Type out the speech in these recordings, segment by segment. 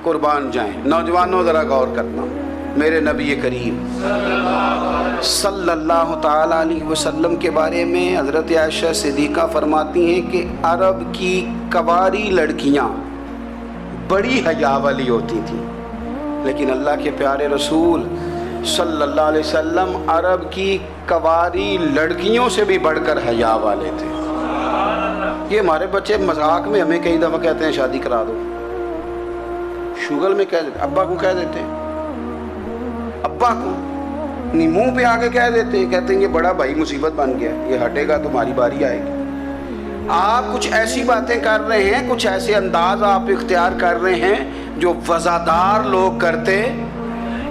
قربان جائیں۔ نوجوانوں ذرا غور کرنا، میرے نبی کریم صلی اللہ تعالیٰ علیہ وسلم کے بارے میں حضرت عائشہ صدیقہ فرماتی ہیں کہ عرب کی کواری لڑکیاں بڑی حیا والی ہوتی تھیں، لیکن اللہ کے پیارے رسول صلی اللہ علیہ وسلم عرب کی کواری لڑکیوں سے بھی بڑھ کر حیا والے تھے۔ یہ ہمارے بچے مذاق میں ہمیں کئی دفعہ کہتے ہیں شادی کرا دو، شوگل میں کہہ دیتے، ابا کو کہہ دیتے ہیں، ابا کو نہیں منہ پہ آگے کہہ دیتے ہیں، کہتے ہیں یہ بڑا بھائی مصیبت بن گیا، یہ ہٹے گا تمہاری باری آئے گی۔ آپ کچھ ایسی باتیں کر رہے ہیں، کچھ ایسے انداز آپ اختیار کر رہے ہیں جو وزادار لوگ کرتے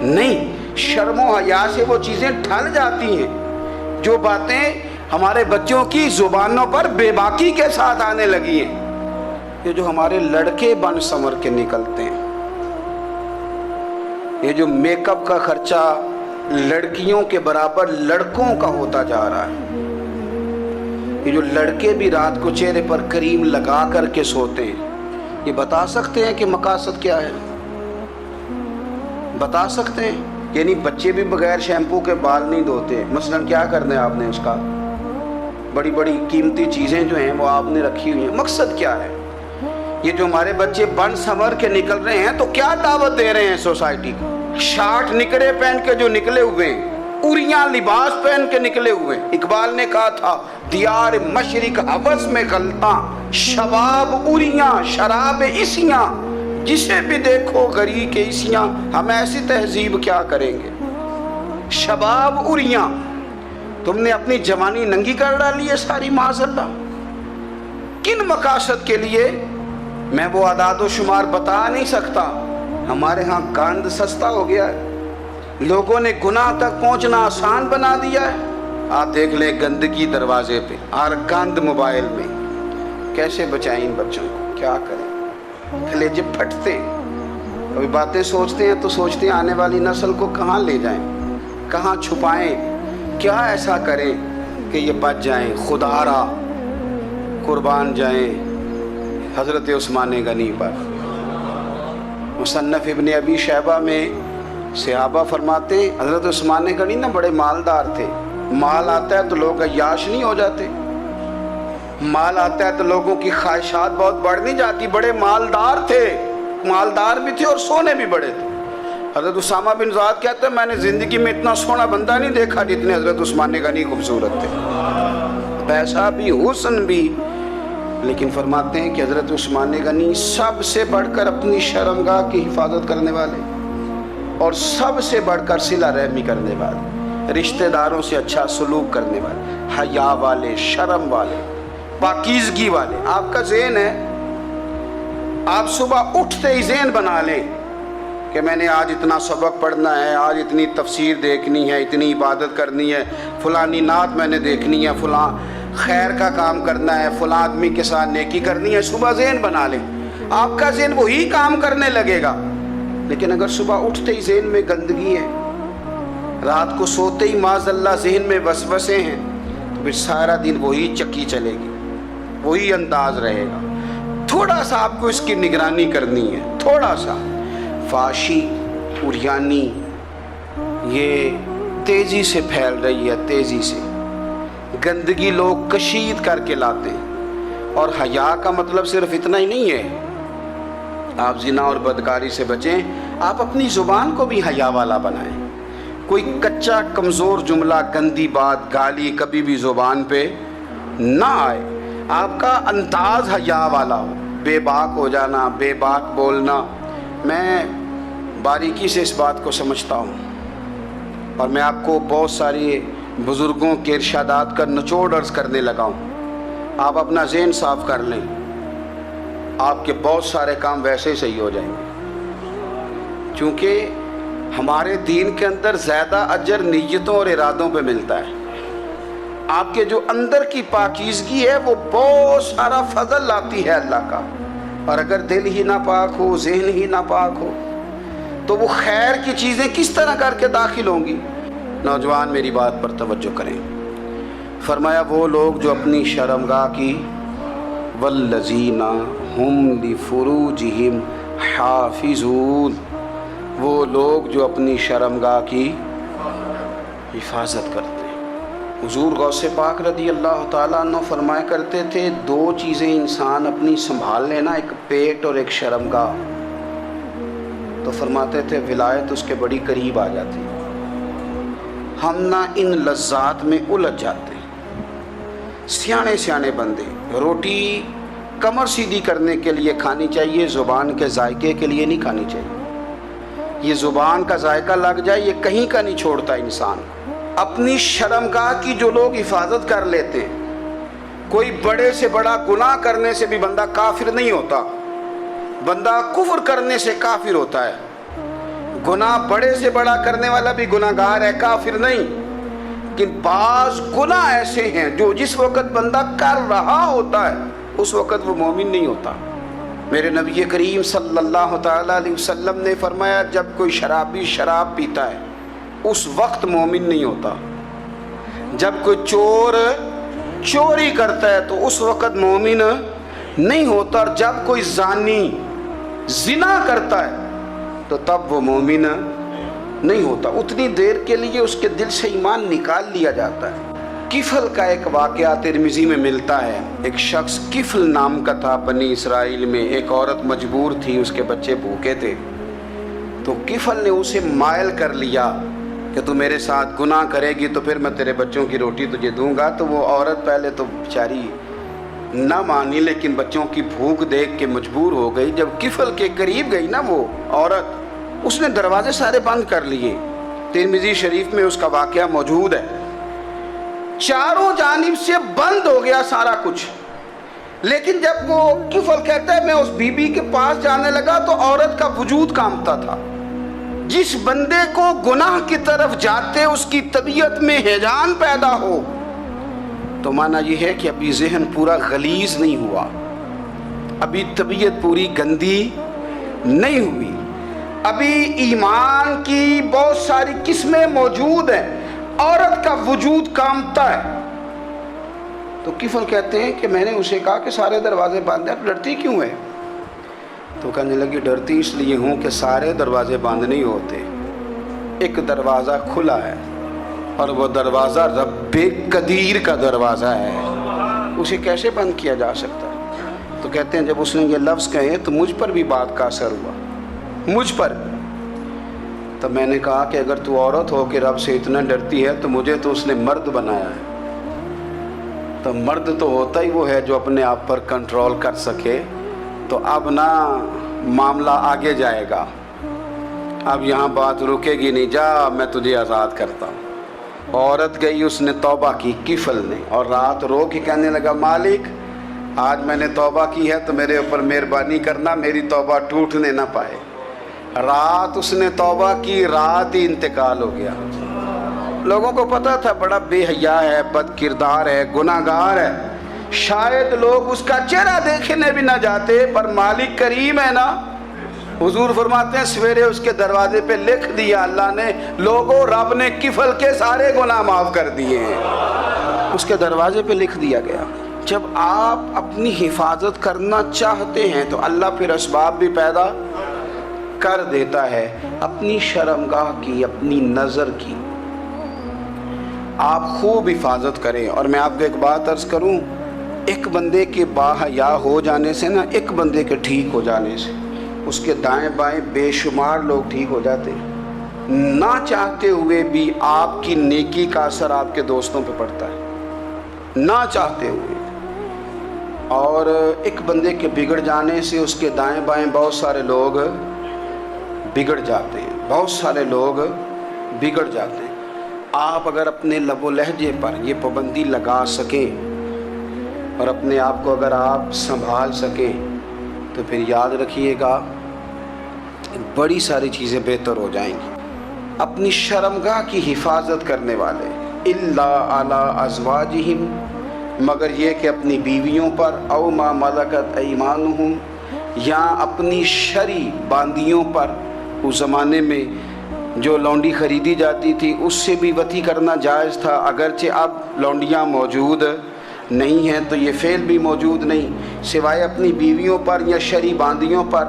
نہیں۔ شرم و حیا سے وہ چیزیں ٹھل جاتی ہیں، جو باتیں ہمارے بچوں کی زبانوں پر بے باکی کے ساتھ آنے لگی ہیں۔ یہ جو ہمارے لڑکے بن سنور کے نکلتے ہیں، یہ جو میک اپ کا خرچہ لڑکیوں کے برابر لڑکوں کا ہوتا جا رہا ہے، یہ جو لڑکے بھی رات کو چہرے پر کریم لگا کر کے سوتے ہیں، یہ بتا سکتے ہیں کہ مقاصد کیا ہے؟ بتا سکتے ہیں؟ یعنی بچے بھی بغیر شیمپو کے بال نہیں دھوتے، مثلا کیا کرنا ہے آپ نے اس کا؟ بڑی بڑی قیمتی چیزیں جو ہیں وہ آپ نے رکھی ہوئی ہیں، مقصد کیا ہے؟ یہ جو ہمارے بچے بن سنور کے نکل رہے ہیں تو کیا دعوت دے رہے ہیں سوسائٹی کو؟ شارٹ نکرے پہن کے جو نکلے ہوئے ہیں، اوریاں لباس پہن کے نکلے ہوئے ہیں۔ اقبال نے کہا تھا دیار مشرق حوث میں غلطاں، شباب اوریاں شراب عیسیاں، جسے بھی دیکھو غری کے عیسیاں، ہم ایسی تہذیب کیا کریں گے؟ شباب اوریاں، تم نے اپنی جوانی ننگی کر ڈالی ہے ساری معاذ اللہ۔ کن مقاصد کے لیے؟ میں وہ اعداد و شمار بتا نہیں سکتا۔ ہمارے ہاں گند سستا ہو گیا ہے، لوگوں نے گناہ تک پہنچنا آسان بنا دیا ہے۔ آپ دیکھ لیں گندگی دروازے پہ اور گند موبائل میں، کیسے بچائیں ان بچوں کو؟ کیا کریں؟ کلیجے پھٹتے، کبھی باتیں سوچتے ہیں تو سوچتے ہیں آنے والی نسل کو کہاں لے جائیں، کہاں چھپائیں، کیا ایسا کریں کہ یہ بچ جائیں۔ خدا را قربان جائیں حضرت عثمان غنی پر۔ مصنف ابن ابی شیبہ میں صحابہ فرماتے ہیں حضرت عثمان غنی نا بڑے مالدار تھے۔ مال آتا ہے تو لوگ عیاش نہیں ہو جاتے، مال آتا ہے تو لوگوں کی خواہشات بہت بڑھ نہیں جاتی۔ بڑے مالدار تھے، مالدار بھی تھے اور سونے بھی بڑے تھے۔ حضرت اسامہ بن زید کہتے ہیں میں نے زندگی میں اتنا سونا بندہ نہیں دیکھا جتنے حضرت عثمان غنی خوبصورت تھے، پیسہ بھی حسن بھی، لیکن فرماتے ہیں کہ حضرت عثمان غنی سب سے بڑھ کر اپنی شرمگاہ کی حفاظت کرنے والے اور سب سے بڑھ کر صلہ رحمی کرنے والے، رشتہ داروں سے اچھا سلوک کرنے والے، حیا والے، شرم والے، پاکیزگی والے۔ آپ کا ذہن ہے، آپ صبح اٹھتے ہی ذہن بنا لیں کہ میں نے آج اتنا سبق پڑھنا ہے، آج اتنی تفسیر دیکھنی ہے، اتنی عبادت کرنی ہے، فلانی نعت میں نے دیکھنی ہے، فلاں خیر کا کام کرنا ہے، فلاں آدمی کے ساتھ نیکی کرنی ہے۔ صبح ذہن بنا لیں، آپ کا ذہن وہی کام کرنے لگے گا۔ لیکن اگر صبح اٹھتے ہی ذہن میں گندگی ہے، رات کو سوتے ہی معاذ اللہ ذہن میں وسوسے ہیں، تو پھر سارا دن وہی چکی چلے گی، وہی انداز رہے گا۔ تھوڑا سا آپ کو اس کی نگرانی کرنی ہے، تھوڑا سا۔ فحاشی، عریانی یہ تیزی سے پھیل رہی ہے، تیزی سے گندگی لوگ کشید کر کے لاتے ہیں۔ اور حیا کا مطلب صرف اتنا ہی نہیں ہے آپ زنا اور بدکاری سے بچیں، آپ اپنی زبان کو بھی حیا والا بنائیں۔ کوئی کچا کمزور جملہ، گندی بات، گالی کبھی بھی زبان پہ نہ آئے، آپ کا انداز حیا والا ہو۔ بے باک ہو جانا، بے باک بولنا، میں باریکی سے اس بات کو سمجھتا ہوں، اور میں آپ کو بہت ساری بزرگوں کے ارشادات کا نچوڑ عرض کرنے لگا ہوں۔ آپ اپنا ذہن صاف کر لیں، آپ کے بہت سارے کام ویسے ہی صحیح ہو جائیں گے، چونکہ ہمارے دین کے اندر زیادہ اجر نیتوں اور ارادوں پہ ملتا ہے۔ آپ کے جو اندر کی پاکیزگی ہے وہ بہت سارا فضل لاتی ہے اللہ کا، اور اگر دل ہی ناپاک ہو، ذہن ہی ناپاک ہو، تو وہ خیر کی چیزیں کس طرح کر کے داخل ہوں گی؟ نوجوان میری بات پر توجہ کریں۔ فرمایا وہ لوگ جو اپنی شرمگاہ کی والذین ہم لفروجہم حافظون، وہ لوگ جو اپنی شرمگاہ کی حفاظت کرتے ہیں۔ حضور غوث پاک رضی اللہ تعالیٰ عنہ فرمایا کرتے تھے، دو چیزیں انسان اپنی سنبھال لینا، ایک پیٹ اور ایک شرمگاہ، تو فرماتے تھے ولایت اس کے بڑی قریب آ جاتی۔ ہم نہ ان لذات میں الجھ جاتے ہیں۔ سیانے سیانے بندے، روٹی کمر سیدھی کرنے کے لیے کھانی چاہیے، زبان کے ذائقے کے لیے نہیں کھانی چاہیے۔ یہ زبان کا ذائقہ لگ جائے یہ کہیں کا نہیں چھوڑتا انسان۔ اپنی شرمگاہ کی جو لوگ حفاظت کر لیتے ہیں، کوئی بڑے سے بڑا گناہ کرنے سے بھی بندہ کافر نہیں ہوتا، بندہ کفر کرنے سے کافر ہوتا ہے۔ گناہ بڑے سے بڑا کرنے والا بھی گناہ گار ہے، کافر نہیں۔ لیکن بعض گناہ ایسے ہیں جو جس وقت بندہ کر رہا ہوتا ہے اس وقت وہ مومن نہیں ہوتا۔ میرے نبی کریم صلی اللہ تعالیٰ علیہ وسلم نے فرمایا، جب کوئی شرابی شراب پیتا ہے اس وقت مومن نہیں ہوتا۔ جب کوئی چور چوری کرتا ہے تو اس وقت مومن نہیں ہوتا، اور جب کوئی زانی زنا کرتا ہے تو تب وہ مومن نہیں ہوتا۔ اتنی دیر کے لیے اس کے دل سے ایمان نکال لیا جاتا ہے۔ کفل کا ایک واقعہ ترمذی میں ملتا ہے۔ ایک شخص کفل نام کا تھا بنی اسرائیل میں، ایک عورت مجبور تھی، اس کے بچے بھوکے تھے، تو کفل نے اسے مائل کر لیا کہ تو میرے ساتھ گناہ کرے گی تو پھر میں تیرے بچوں کی روٹی تجھے دوں گا۔ تو وہ عورت پہلے تو بیچاری نہ مانی، لیکن بچوں کی بھوک دیکھ کے مجبور ہو گئی۔ جب کفل کے قریب گئی نا وہ عورت، اس نے دروازے سارے بند کر لیے۔ ترمذی شریف میں اس کا واقعہ موجود ہے۔ چاروں جانب سے بند ہو گیا سارا کچھ، لیکن جب وہ کفل کہتا ہے میں اس بی بی کے پاس جانے لگا تو عورت کا وجود کانپتا تھا۔ جس بندے کو گناہ کی طرف جاتے اس کی طبیعت میں ہیجان پیدا ہو تو مانا یہ ہے کہ ابھی ذہن پورا غلیظ نہیں ہوا، ابھی طبیعت پوری گندی نہیں ہوئی، ابھی ایمان کی بہت ساری قسمیں موجود ہیں، عورت کا وجود کامتا ہے۔ تو کفل کہتے ہیں کہ میں نے اسے کہا کہ سارے دروازے بند ہیں، ڈرتی کیوں ہے؟ تو کہنے لگی ڈرتی اس لیے ہوں کہ سارے دروازے بند نہیں ہوتے، ایک دروازہ کھلا ہے اور وہ دروازہ رب قدیر کا دروازہ ہے، اسے کیسے بند کیا جا سکتا؟ تو کہتے ہیں جب اس نے یہ لفظ کہے تو مجھ پر بھی بات کا اثر ہوا، مجھ پر۔ تب میں نے کہا کہ اگر تو عورت ہو کہ رب سے اتنا ڈرتی ہے تو مجھے تو اس نے مرد بنایا ہے، تو مرد تو ہوتا ہی وہ ہے جو اپنے آپ پر کنٹرول کر سکے۔ تو اب نہ معاملہ آگے جائے گا، اب یہاں بات رکے گی نہیں، جا میں تجھے آزاد کرتا ہوں۔ عورت گئی، اس نے توبہ کی کفل نے، اور رات رو کے کہنے لگا مالک آج میں نے توبہ کی ہے تو میرے اوپر مہربانی کرنا، میری توبہ ٹوٹنے نہ پائے۔ رات اس نے توبہ کی، رات ہی انتقال ہو گیا۔ لوگوں کو پتا تھا بڑا بے حیا ہے، بد کردار ہے، گناہ گار ہے، شاید لوگ اس کا چہرہ دیکھنے بھی نہ جاتے، پر مالک کریم ہے نا۔ حضور فرماتے ہیں سویرے اس کے دروازے پہ لکھ دیا اللہ نے، لوگوں رب نے کفل کے سارے گناہ معاف کر دیے ہیں، اس کے دروازے پہ لکھ دیا گیا۔ جب آپ اپنی حفاظت کرنا چاہتے ہیں تو اللہ پھر اسباب بھی پیدا کر دیتا ہے۔ اپنی شرمگاہ کی، اپنی نظر کی آپ خوب حفاظت کریں۔ اور میں آپ کو ایک بات عرض کروں، ایک بندے کے باحیا ہو جانے سے نا، ایک بندے کے ٹھیک ہو جانے سے اس کے دائیں بائیں بے شمار لوگ ٹھیک ہو جاتے ہیں۔ نہ چاہتے ہوئے بھی آپ کی نیکی کا اثر آپ کے دوستوں پہ پڑتا ہے، نہ چاہتے ہوئے۔ اور ایک بندے کے بگڑ جانے سے اس کے دائیں بائیں بہت سارے لوگ بگڑ جاتے ہیں، بہت سارے لوگ بگڑ جاتے ہیں۔ آپ اگر اپنے لب و لہجے پر یہ پابندی لگا سکیں اور اپنے آپ کو اگر آپ سنبھال سکیں تو پھر یاد رکھیے گا بڑی ساری چیزیں بہتر ہو جائیں گی۔ اپنی شرمگاہ کی حفاظت کرنے والے الا علی ازواجہم، مگر یہ کہ اپنی بیویوں پر، او ما ملکت ایمانہم، یا اپنی شرعی باندیوں پر۔ اس زمانے میں جو لونڈی خریدی جاتی تھی اس سے بھی وطی کرنا جائز تھا، اگرچہ اب لونڈیاں موجود نہیں ہیں تو یہ فعل بھی موجود نہیں، سوائے اپنی بیویوں پر یا شرعی باندیوں پر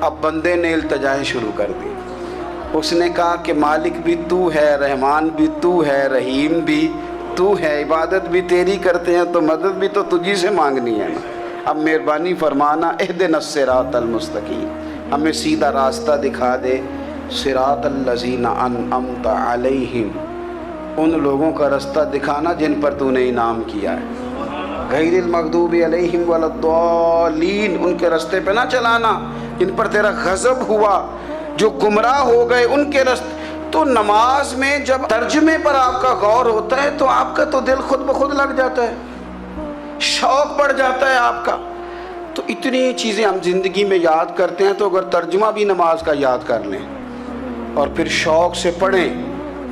اب بندے نے التجائیں شروع کر دی. اس نے کہا کہ مالک بھی تو ہے, رحمان بھی تو ہے, رحیم بھی تو ہے, عبادت بھی تیری کرتے ہیں تو مدد بھی تو تجھی سے مانگنی ہے نا. اب مہربانی فرمانا اہدنا الصراط المستقیم, ہمیں سیدھا راستہ دکھا دے. صراط الذین انعمت علیہم, ان لوگوں کا راستہ دکھانا جن پر تو نے انعام کیا ہے. غیر المغضوب علیہم ولا الضالین, ان کے راستے پہ نہ چلانا جن پر تیرا غضب ہوا, جو گمراہ ہو گئے ان کے راستے. تو نماز میں جب ترجمے پر آپ کا غور ہوتا ہے تو آپ کا تو دل خود بخود لگ جاتا ہے, شوق بڑھ جاتا ہے آپ کا. تو اتنی چیزیں ہم زندگی میں یاد کرتے ہیں, تو اگر ترجمہ بھی نماز کا یاد کر لیں اور پھر شوق سے پڑھیں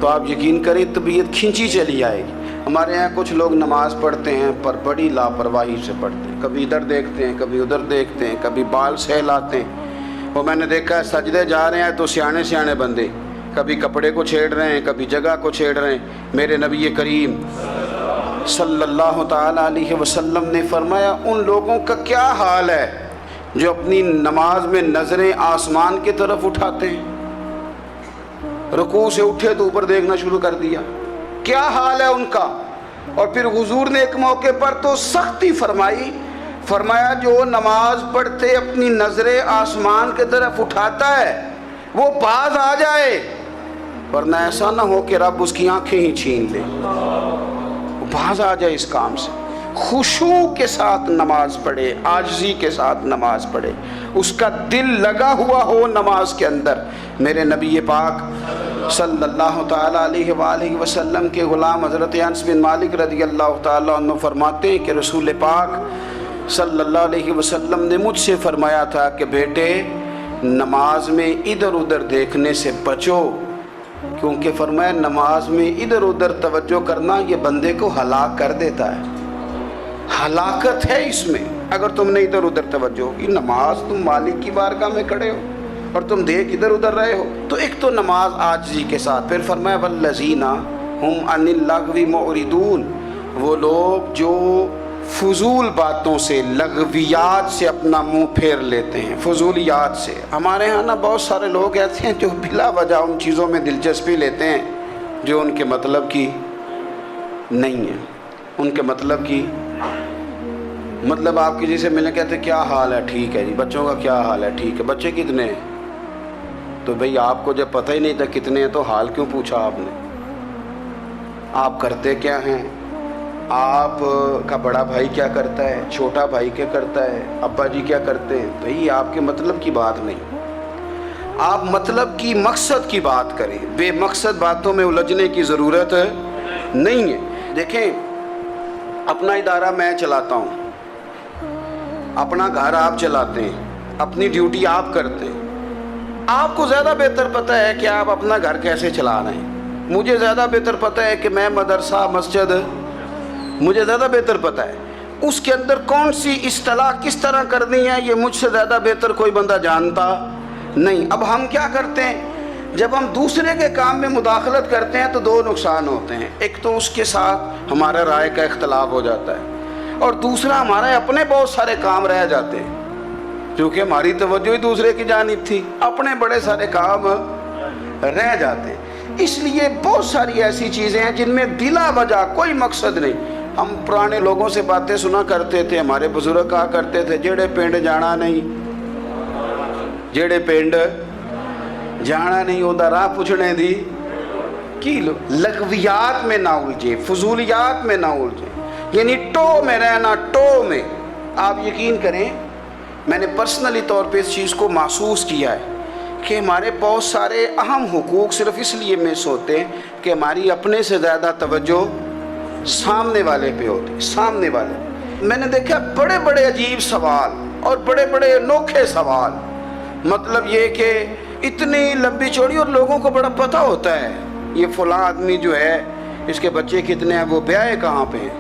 تو آپ یقین کریں طبیعت کھنچی چلی آئے گی. ہمارے یہاں کچھ لوگ نماز پڑھتے ہیں پر بڑی لاپرواہی سے پڑھتے ہیں, کبھی ادھر دیکھتے ہیں کبھی ادھر دیکھتے ہیں, کبھی بال سہلاتے ہیں. وہ میں نے دیکھا ہے سجدے جا رہے ہیں تو سیانے سیانے بندے کبھی کپڑے کو چھیڑ رہے ہیں, کبھی جگہ کو چھیڑ رہے ہیں. میرے نبی کریم صلی اللہ تعالیٰ علیہ وسلم نے فرمایا ان لوگوں کا کیا حال ہے جو اپنی نماز میں نظریں آسمان کی طرف اٹھاتے ہیں, رکوع سے اٹھے تو اوپر دیکھنا شروع کر دیا, کیا حال ہے ان کا. اور پھر حضور نے ایک موقع پر تو سختی فرمائی, فرمایا جو نماز پڑھتے اپنی نظریں آسمان کی طرف اٹھاتا ہے وہ باز آ جائے, ورنہ ایسا نہ ہو کہ رب اس کی آنکھیں ہی چھین لے. وہ باز آ جائے اس کام سے. خشوع کے ساتھ نماز پڑھے, عاجزی کے ساتھ نماز پڑھے, اس کا دل لگا ہوا ہو نماز کے اندر. میرے نبی پاک صلی اللہ تعالیٰ علیہ وآلہ وسلم کے غلام حضرت انس بن مالک رضی اللہ تعالیٰ عنہ فرماتے ہیں کہ رسول پاک صلی اللہ علیہ وسلم نے مجھ سے فرمایا تھا کہ بیٹے نماز میں ادھر ادھر دیکھنے سے بچو, کیونکہ فرمایا نماز میں ادھر ادھر توجہ کرنا یہ بندے کو ہلاک کر دیتا ہے. ہلاکت ہے اس میں اگر تم نے ادھر ادھر توجہ کی. نماز تم مالک کی بارگاہ میں کھڑے ہو اور تم دیکھ ادھر ادھر رہے ہو. تو ایک تو نماز عاجزی کے ساتھ. پھر فرمایا والذین ہم عن اللغو معرضون, وہ لوگ جو فضول باتوں سے, لغویات سے اپنا منہ پھیر لیتے ہیں, فضولیات سے. ہمارے ہاں نا بہت سارے لوگ ایسے ہیں جو بلا وجہ ان چیزوں میں دلچسپی لیتے ہیں جو ان کے مطلب کی نہیں ہے. ان کے مطلب کی آپ کسی سے ملنے کہتے ہیں کیا حال ہے, ٹھیک ہے جی. بچوں کا کیا حال ہے, ٹھیک ہے. بچے کتنے ہیں؟ تو بھئی آپ کو جب پتہ ہی نہیں تھا کتنے ہیں تو حال کیوں پوچھا آپ نے؟ آپ کرتے کیا ہیں, آپ کا بڑا بھائی کیا کرتا ہے, چھوٹا بھائی کیا کرتا ہے, ابا جی کیا کرتے ہیں. بھئی آپ کے مطلب کی بات نہیں, آپ مطلب کی مقصد کی بات کریں. بے مقصد باتوں میں الجھنے کی ضرورت نہیں ہے. دیکھیں اپنا ادارہ میں چلاتا ہوں, اپنا گھر آپ چلاتے ہیں, اپنی ڈیوٹی آپ کرتے ہیں. آپ کو زیادہ بہتر پتہ ہے کہ آپ اپنا گھر کیسے چلا رہے ہیں. مجھے زیادہ بہتر پتہ ہے کہ میں مدرسہ مسجد, مجھے زیادہ بہتر پتہ ہے اس کے اندر کون سی اصطلاح کس طرح کرنی ہے. یہ مجھ سے زیادہ بہتر کوئی بندہ جانتا نہیں. اب ہم کیا کرتے ہیں, جب ہم دوسرے کے کام میں مداخلت کرتے ہیں تو دو نقصان ہوتے ہیں. ایک تو اس کے ساتھ ہمارا رائے کا اختلاف ہو جاتا ہے, اور دوسرا ہمارے اپنے بہت سارے کام رہ جاتے ہیں کیونکہ ہماری توجہ ہی دوسرے کی جانب تھی. اپنے بڑے سارے کام رہ جاتے ہیں. اس لیے بہت ساری ایسی چیزیں ہیں جن میں بلا وجہ کوئی مقصد نہیں. ہم پرانے لوگوں سے باتیں سنا کرتے تھے, ہمارے بزرگ کہا کرتے تھے جیڑے پنڈ جانا نہیں, جیڑے پنڈ جانا نہیں اودا راہ پوچھنے دی کی. لغویات میں نہ الجھے, فضولیات میں نہ الجھے, یعنی ٹو میں رہنا, ٹو میں. آپ یقین کریں میں نے پرسنلی طور پہ اس چیز کو محسوس کیا ہے کہ ہمارے بہت سارے اہم حقوق صرف اس لیے مس ہوتے ہیں کہ ہماری اپنے سے زیادہ توجہ سامنے والے پہ ہوتی. سامنے والے میں نے دیکھا بڑے بڑے عجیب سوال اور بڑے بڑے انوکھے سوال, مطلب یہ کہ اتنی لمبی چوڑی, اور لوگوں کو بڑا پتہ ہوتا ہے یہ فلاں آدمی جو ہے اس کے بچے کتنے ہیں, وہ بیاہ کہاں پہ ہیں,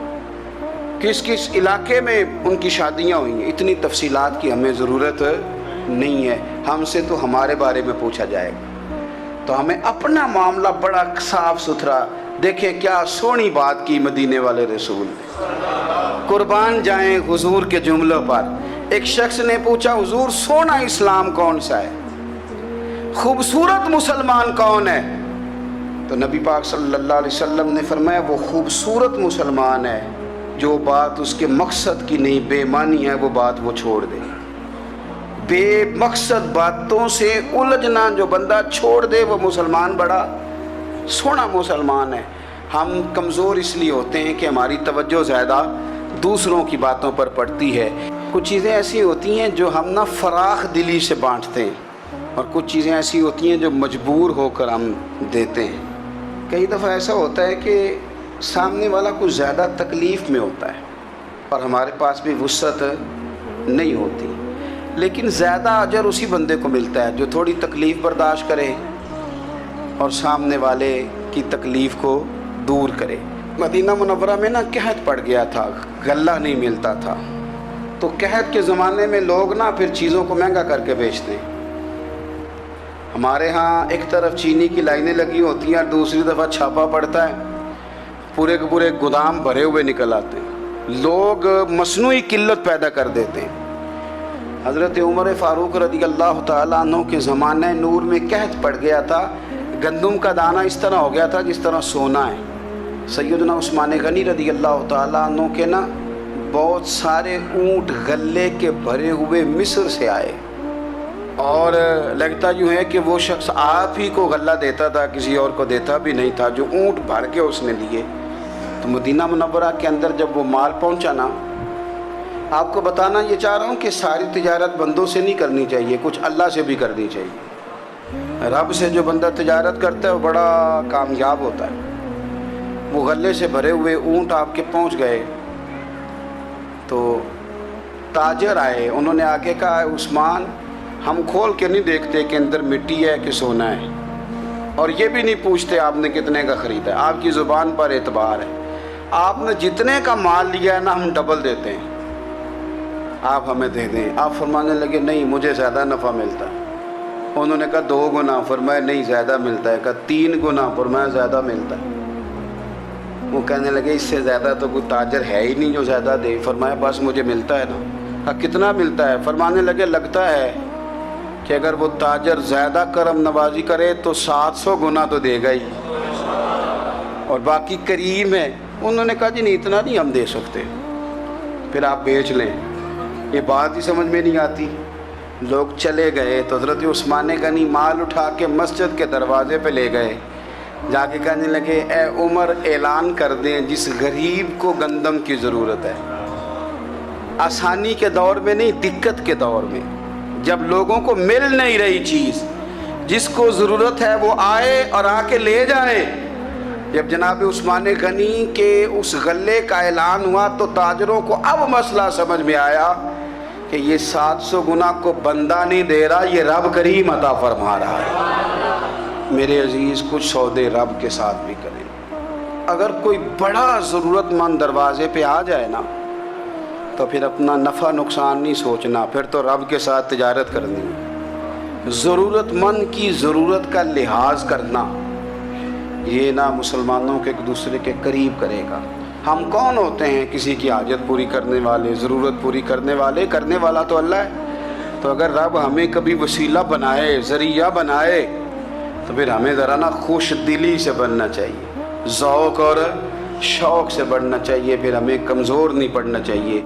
کس کس علاقے میں ان کی شادیاں ہوئی ہیں. اتنی تفصیلات کی ہمیں ضرورت نہیں ہے. ہم سے تو ہمارے بارے میں پوچھا جائے گا تو ہمیں اپنا معاملہ بڑا صاف ستھرا. دیکھیں کیا سونی بات کی مدینے والے رسول نے, قربان جائیں حضور کے جملوں پر. ایک شخص نے پوچھا حضور سونا اسلام کون سا ہے، خوبصورت مسلمان کون ہے؟ تو نبی پاک صلی اللہ علیہ وسلم نے فرمایا وہ خوبصورت مسلمان ہے جو بات اس کے مقصد کی نہیں بے معنی ہے وہ بات وہ چھوڑ دے، بے مقصد باتوں سے الجھنا جو بندہ چھوڑ دے وہ مسلمان بڑا سونا مسلمان ہے۔ ہم کمزور اس لیے ہوتے ہیں کہ ہماری توجہ زیادہ دوسروں کی باتوں پر پڑتی ہے۔ کچھ چیزیں ایسی ہوتی ہیں جو ہم فراخ دلی سے بانٹتے ہیں، اور کچھ چیزیں ایسی ہوتی ہیں جو مجبور ہو کر ہم دیتے ہیں۔ کئی دفعہ ایسا ہوتا ہے کہ سامنے والا کچھ زیادہ تکلیف میں ہوتا ہے اور ہمارے پاس بھی وسعت نہیں ہوتی، لیکن زیادہ اجر اسی بندے کو ملتا ہے جو تھوڑی تکلیف برداشت کرے اور سامنے والے کی تکلیف کو دور کرے۔ مدینہ منورہ میں قحط پڑ گیا تھا، غلہ نہیں ملتا تھا، تو قحط کے زمانے میں لوگ پھر چیزوں کو مہنگا کر کے بیچتے ہیں۔ ہمارے ہاں ایک طرف چینی کی لائنیں لگی ہوتی ہیں اور دوسری دفعہ چھاپا پڑتا ہے، پورے کے پورے گودام بھرے ہوئے نکل آتے ہیں، لوگ مصنوعی قلت پیدا کر دیتے ہیں۔ حضرت عمر فاروق رضی اللہ تعالیٰ عنہ کے زمانہ نور میں قحط پڑ گیا تھا، گندم کا دانہ اس طرح ہو گیا تھا جس طرح سونا ہے۔ سیدنا عثمان غنی رضی اللہ تعالیٰ عنہ کے بہت سارے اونٹ غلے کے بھرے ہوئے مصر سے آئے، اور لگتا یوں ہے کہ وہ شخص آپ ہی کو غلہ دیتا تھا، کسی اور کو دیتا بھی نہیں تھا، جو اونٹ بھر کے اس نے لیے۔ تو مدینہ منورہ کے اندر جب وہ مال پہنچا آپ کو بتانا یہ چاہ رہا ہوں کہ ساری تجارت بندوں سے نہیں کرنی چاہیے، کچھ اللہ سے بھی کرنی چاہیے۔ رب سے جو بندہ تجارت کرتا ہے وہ بڑا کامیاب ہوتا ہے۔ وہ غلے سے بھرے ہوئے اونٹ آپ کے پہنچ گئے تو تاجر آئے، انہوں نے آگے کہا عثمان ہم کھول کے نہیں دیکھتے کہ اندر مٹی ہے کہ سونا ہے، اور یہ بھی نہیں پوچھتے آپ نے کتنے کا خریدا ہے، آپ کی زبان پر اعتبار ہے، آپ نے جتنے کا مال لیا ہے ہم ڈبل دیتے ہیں، آپ ہمیں دے دیں۔ آپ فرمانے لگے نہیں مجھے زیادہ نفع ملتا ہے۔ انہوں نے کہا 2 گنا، فرمایا نہیں زیادہ ملتا ہے، کہا 3 گنا، فرمایا زیادہ ملتا ہے۔ وہ کہنے لگے اس سے زیادہ تو کوئی تاجر ہے ہی نہیں جو زیادہ دے۔ فرمایا بس مجھے ملتا ہے نا۔ کہا کتنا ملتا ہے؟ فرمانے لگے لگتا ہے کہ اگر وہ تاجر زیادہ کرم نوازی کرے تو 700 گنا تو دے گا ہی، اور باقی کریم ہے۔ انہوں نے کہا جی نہیں اتنا نہیں ہم دے سکتے، پھر آپ بیچ لیں۔ یہ بات ہی سمجھ میں نہیں آتی۔ لوگ چلے گئے تو حضرت عثمان غنی مال اٹھا کے مسجد کے دروازے پہ لے گئے، جا کے کہنے لگے اے عمر اعلان کر دیں جس غریب کو گندم کی ضرورت ہے، آسانی کے دور میں نہیں دقت کے دور میں، جب لوگوں کو مل نہیں رہی چیز، جس کو ضرورت ہے وہ آئے اور آ کے لے جائے۔ جب جناب عثمان غنی کے اس غلے کا اعلان ہوا تو تاجروں کو اب مسئلہ سمجھ میں آیا کہ یہ 700 گنا کو بندہ نہیں دے رہا، یہ رب کریم عطا فرما رہا ہے۔ میرے عزیز کچھ سودے رب کے ساتھ بھی کریں۔ اگر کوئی بڑا ضرورت مند دروازے پہ آ جائے تو پھر اپنا نفع نقصان نہیں سوچنا، پھر تو رب کے ساتھ تجارت کرنی ہے۔ ضرورت مند کی ضرورت کا لحاظ کرنا یہ مسلمانوں کے ایک دوسرے کے قریب کرے گا۔ ہم کون ہوتے ہیں کسی کی حاجت پوری کرنے والے، ضرورت پوری کرنے والے؟ کرنے والا تو اللہ ہے۔ تو اگر رب ہمیں کبھی وسیلہ بنائے، ذریعہ بنائے، تو پھر ہمیں ذرا خوش دلی سے بننا چاہیے، ذوق اور شوق سے بڑھنا چاہیے، پھر ہمیں کمزور نہیں پڑنا چاہیے۔